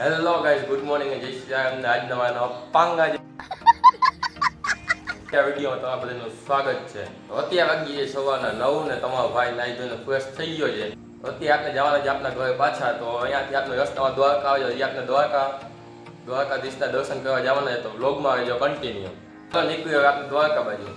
Hello guys, good morning જય શ્રી રામ. આજ નવાનો પાંગા video તમારા બધાનું સ્વાગત છે. અત્યારે વાગી છે સવારના 9 ને તમારો ભાઈ નાઈ ધોઈને ફ્રેશ થઈ ગયો છે. અત્યારે આપણે જવાના છે આપણા ઘરે પાછા. તો અહીંયાથી આપણે રસ્તામાં દ્વારકા આવે છે. આપણે દ્વારકાધીશના દર્શન કરવા જવાના છે. તો વ્લોગમાં રહેજો કન્ટિન્યુ. તો નીકળ્યો આપણે દ્વારકા બાજુ.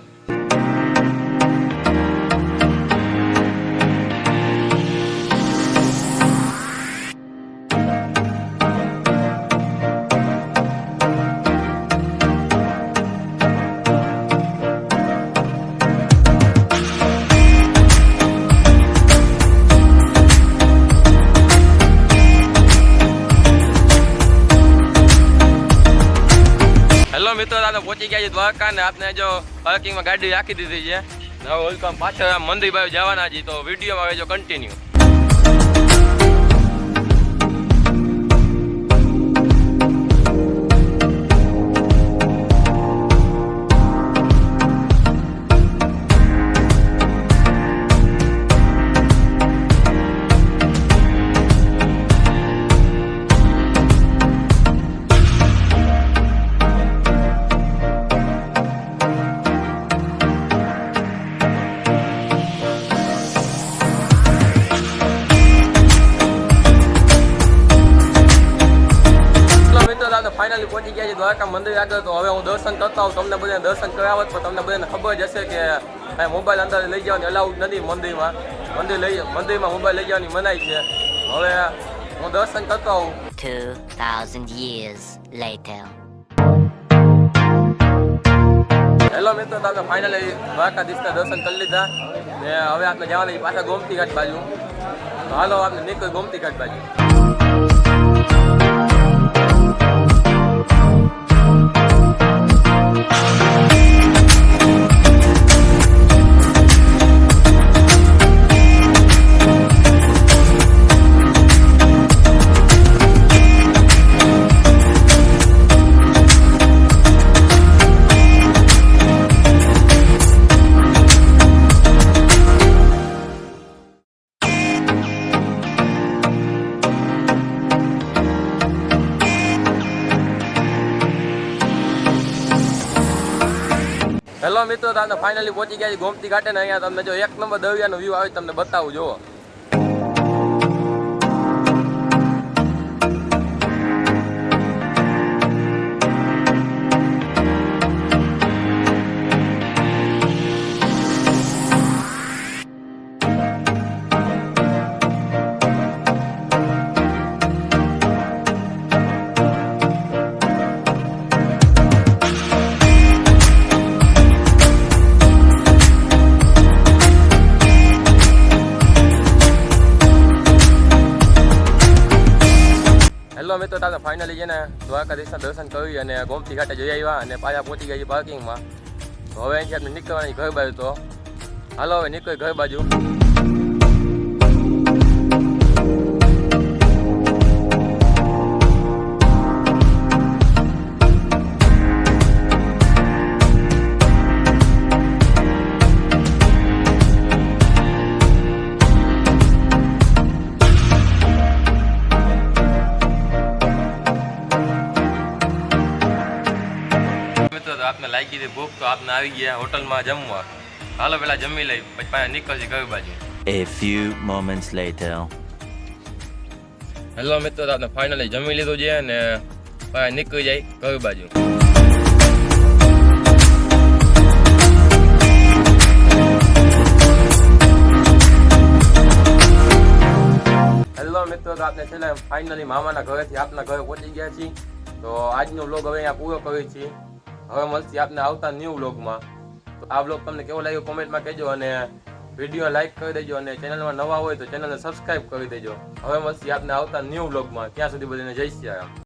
હેલો મિત્રો, આપણે પહોંચી ગયા છીએ દ્વારકા ને આપણે જો પાર્કિંગમાં ગાડી રાખી દીધી છે. હવે વેલકમ પાછળ મંદિર બાજુ જવાના છીએ. તો વિડીયોમાં રહેજો કન્ટિન્યુ. ફાઇનલી પહોંચી ગયા છે દ્વારકા મંદિર આગળ. તો હવે હું દર્શન કરતા હોઉં, તમને બધાને દર્શન કરાવત. તો તમને બધાને ખબર જ હશે કે મોબાઈલ અંદર લઈ જવાની અલાઉડ નથી મંદિરમાં. મંદિરમાં મોબાઈલ લઈ જવાની મનાઈ છે. હવે હું દર્શન કરતો હોઉં. 2000 years later. હેલો મિત્રો, તો આપણે ફાઇનલી દ્વારકાધીશના દર્શન કરી લીધા ને હવે આપણે જવાના પાછા ગોમતી ઘાટ બાજુ. તો હાલો આપણે નીકળ ગોમતી ઘાટ બાજુ. હેલો મિત્રો, તમને ફાઇનલી પહોંચી ગયા છે ગોમતી ઘાટે ને અહીંયા તમને જો એક નંબર દરિયાનો વ્યૂ આવે તમને બતાવું જુઓ. હેલો મિત્રો, તમે ફાઇનલી છે ને દ્વારકાધીશના દર્શન કરી અને ગોમતી ઘાટે જઈ આવ્યા અને પાછા પહોંચી ગયા છે પાર્કિંગમાં. તો હવે અહીંથી આપણે નીકળવાની ઘર બાજુ. તો હાલો હવે નીકળી ઘર બાજુ. આપને લાગી હતી ભૂખ, તો આપને આવી ગયા હોટલમાં જમવા. હાલો પેલા જમી લઈ પછી પાછા નીકળશે ઘર બાજુ. A few moments later. Hello મિત્રો, આપને ફાઇનલી જમી લીધું છે અને પાછા નીકળી જાય ઘર બાજુ. હેલો મિત્રો, તો આપણે છેલ્લે ફાઇનલી મામાના ઘરેથી આપના ઘરે પહોંચી ગયા છીએ. તો આજનો વ્લોગ હવે અહીંયા પૂરો કરીએ છીએ. હવે મળશે આપને આવતા ન્યૂ વ્લોગમાં. તો આ વ્લોગ તમને કેવો લાગ્યો કોમેન્ટમાં કહેજો અને વિડીયો લાઈક કરી દેજો અને ચેનલમાં નવા હોય તો ચેનલને સબસ્ક્રાઈબ કરી દેજો. હવે મળશે આપને આવતા ન્યૂ વ્લોગમાં. ત્યાં સુધી બધાને જય શ્રી રામ.